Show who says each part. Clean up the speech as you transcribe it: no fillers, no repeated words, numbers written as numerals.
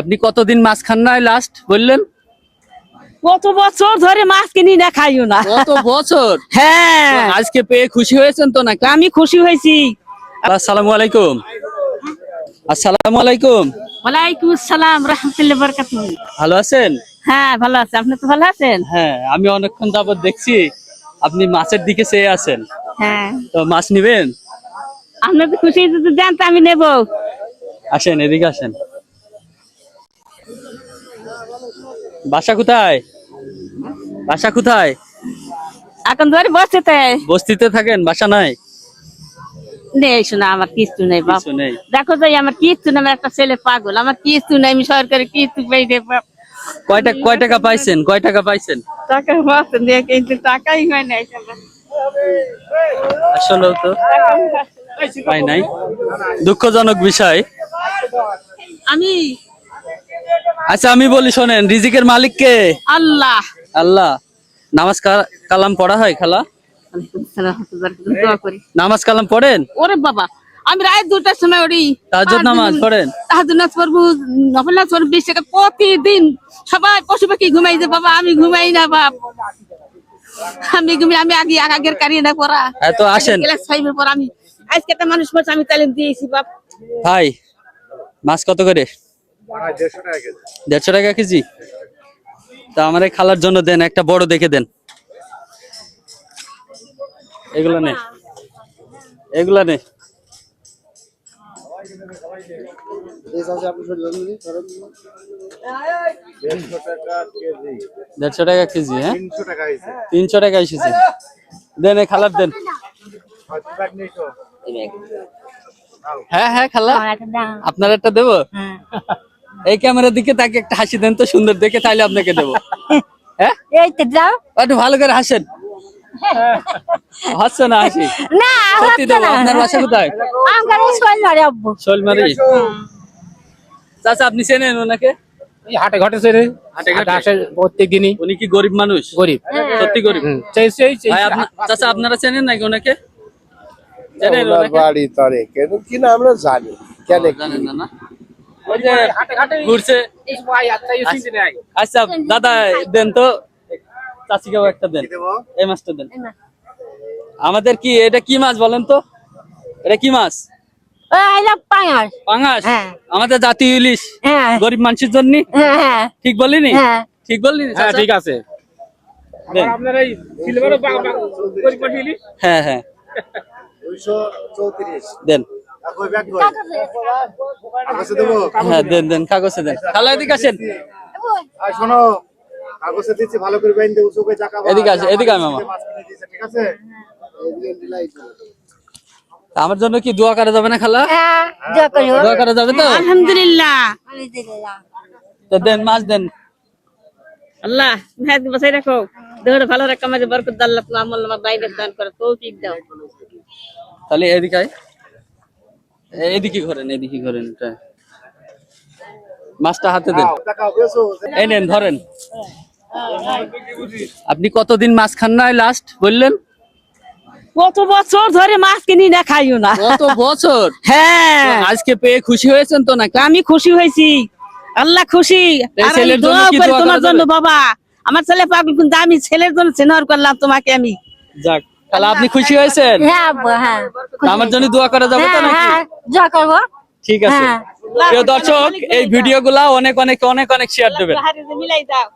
Speaker 1: আপনি কতদিন মাছ খান না লাস্ট বললেন?
Speaker 2: কত বছর ধরে মাছ কিনি না, খাইও না।
Speaker 1: কত বছর?
Speaker 2: হ্যাঁ,
Speaker 1: আজকে পেয়ে খুশি হয়েছেন তো নাকি?
Speaker 2: আমি খুশি হয়েছি।
Speaker 1: আসসালামু আলাইকুম। আসসালামু আলাইকুম।
Speaker 2: ওয়ালাইকুম আসসালাম রাহমাতুল্লাহি ওয়া বারাকাতুহু।
Speaker 1: ভালো আছেন?
Speaker 2: হ্যাঁ, ভালো আছে। আপনি তো ভালো আছেন?
Speaker 1: হ্যাঁ, আমি অনেকক্ষণ যাবত দেখছি আপনি মাছের দিকে চেয়ে আছেন।
Speaker 2: হ্যাঁ,
Speaker 1: তো মাছ নিবেন?
Speaker 2: আপনি তো খুশি যদি দেন তো আমি নেব।
Speaker 1: আসেন, এদিকে আসেন। বাসা কোথায়? বাসা কোথায়?
Speaker 2: এখন ধরে বসতে
Speaker 1: বস্তিতে থাকেন? বাসা নাই?
Speaker 2: নেই, শোনা আমার কিচ্ছু নেই বাপ।
Speaker 1: কিছু নেই।
Speaker 2: দেখো যাই, আমার কিচ্ছু নেই। আমার একটা ছেলে পাগল, আমার কিচ্ছু নেই। আমি সরকারি কিচ্ছু পাই না বাপ।
Speaker 1: কয় টাকা পাইছেন? কয় টাকা পাইছেন?
Speaker 2: টাকা পাচ্ছে না, কিন্তু টাকাই হয় না।
Speaker 1: আসলেও তো পাই নাই, দুঃখজনক বিষয়।
Speaker 2: আমি
Speaker 1: আচ্ছা আমি বলি শোনেন, রিজিকের মালিক কে?
Speaker 2: আল্লাহ।
Speaker 1: আল্লাহ। নামাজ কালাম পড়া হয় খালা?
Speaker 2: দোয়া করি।
Speaker 1: নামাজ কালাম পড়েন?
Speaker 2: ওরে বাবা, আমি রাত 2টার সময় উঠি।
Speaker 1: তাহাজ্জুদ নামাজ পড়েন?
Speaker 2: তাহাজ্জুদ নামাজ পড়বো, নফল নামাজ পড়বো 20 টাকা প্রতিদিন। সবাই পশু পাখি ঘুমাই যে বাবা, আমি ঘুমাই না বাপ। আমি ঘুমাই, আমি আগের কারিয়ে না পড়া।
Speaker 1: এত আসেন
Speaker 2: ক্লাস 5 এর পর আমি আজকে একটা মানুষ বলছে, আমি তালিম দিয়েছি বাপ।
Speaker 1: ভাই, মাছ কত করে? 150 টাকা কেজি। তা আমার এই খালার জন্য দেন, একটা বড় দেখে দেন। এগুলা নে, এগুলা নে। 150 টাকা কেজি। হ্যাঁ, 300 টাকা এসেছে। দেন, এই খালার দেন। হ্যাঁ হ্যাঁ খালা, আপনার একটা দেবো। এই ক্যামেরার দিকে তাকে একটা হাসি দেন তো সুন্দর দেখে, তাইলে আপনাকে দেবো। হ্যাঁ,
Speaker 3: এই তো যাও
Speaker 1: একটু ভালো করে হাসেন। হাসছে না হাসি?
Speaker 3: না,
Speaker 1: সত্যি দেবো। আপনার বাসা কোথায়?
Speaker 3: আমার শৈলমারি আব্বু।
Speaker 1: শৈলমারি। চাচা আপনি চেনেন ওনাকে?
Speaker 4: হাটে ঘাটে ছেড়ে
Speaker 1: হাটে ঘাটে?
Speaker 4: আসে প্রত্যেক দিনই।
Speaker 1: উনি কি গরিব মানুষ?
Speaker 4: গরিব,
Speaker 1: সত্যি গরিব? ভাই চাচা আপনারা চেনেন নাকি ওনাকে? চেনেন ওনাকে?
Speaker 5: বাড়ি তরে কেন কিনা আমরা জানি কেন
Speaker 1: জানেন না? না ওই যে ঘুরছে। আচ্ছা দাদা দেন তো, চাচিকেও একটা দেন। এই মাছটা দেন। আমাদের কি এটা কি মাছ বলেন তো? এটা কি মাছ?
Speaker 3: পাঙাশ।
Speaker 1: পাঙাশ?
Speaker 3: হ্যাঁ।
Speaker 1: আমাদের জাতীয় ইলিশ।
Speaker 3: হ্যাঁ
Speaker 1: গরিব মানুষের জন্য।
Speaker 3: হ্যাঁ
Speaker 1: ঠিক বলিনি?
Speaker 3: হ্যাঁ।
Speaker 1: ঠিক বললিনি?
Speaker 4: হ্যাঁ
Speaker 1: চাচা?
Speaker 4: ঠিক আছে।
Speaker 1: দেন। হ্যাঁ হ্যাঁ
Speaker 5: 234
Speaker 1: দেন।
Speaker 5: কই ব্যাগ কই কাগজে দেবো
Speaker 1: হ্যাঁ দেন দেন, কাগজে দেন। খালা এদিকে আসেন।
Speaker 5: আর শোনো, কাগজে দিচ্ছি ভালো করে বাইন দে, উঁচু করে চাকা
Speaker 1: এদিকে আসে, এদিকে আয় মামা।
Speaker 5: মাছ কিনে দিয়েছে, ঠিক আছে? এদিকে দিলাই তো।
Speaker 1: আমার জন্য কি দোয়া করা যাবে না খালা?
Speaker 3: হ্যাঁ, দোয়া করিও।
Speaker 1: দোয়া করা যাবে তো?
Speaker 2: আলহামদুলিল্লাহ।
Speaker 1: তো দেন, মাছ দেন।
Speaker 2: আল্লাহ মেহের বসাই রাখো, দেহটা ভালো রাখো, আমাদের বরকত দাও। আল্লাহ তোমার আমল নামায় বাইরে দান করে, তৌফিক দাও।
Speaker 1: তাহলে এদিকে আয়। এদিকে ঘোরেন, এদিকে ঘোরেন। এটা মাছটা হাতে দেন।
Speaker 5: টাকা বেশো
Speaker 1: এই নেন, ধরেন। আপনি কতদিন মাছ খান না লাস্ট বললেন?
Speaker 2: কত বছর ধরে মাছ কিনি না, খাইও না।
Speaker 1: কত বছর?
Speaker 2: হ্যাঁ,
Speaker 1: আজকে পেয়ে খুশি হয়েছেন তো নাকি?
Speaker 2: আমি খুশি হয়েছি। আল্লাহ খুশি।
Speaker 1: এই
Speaker 2: আর আমি
Speaker 1: ছেলের জন্য
Speaker 2: দোয়া
Speaker 1: কি
Speaker 2: করি
Speaker 1: দোয়া করা
Speaker 2: তোমার জন্য
Speaker 1: যাবে?
Speaker 2: বাবা। আমার ছেলে পাগল, কিন্তু আমি ছেলের জন্য স্নেহ করলাম তোমাকে আমি।
Speaker 1: যাক, তাহলে আপনি খুশি হয়েছেন?
Speaker 3: হ্যাঁ আব্বু, হ্যাঁ
Speaker 1: আমার জন্য দোয়া করা যাবে তো
Speaker 3: হ্যাঁ
Speaker 1: নাকি?
Speaker 3: হ্যাঁ, দোয়া করবো।
Speaker 1: ঠিক আছে।
Speaker 3: হ্যাঁ।
Speaker 1: প্রিয় দর্শক, এই ভিডিওগুলা অনেক অনেক অনেক অনেক শেয়ার দেবেন।
Speaker 2: মিলাই দাও।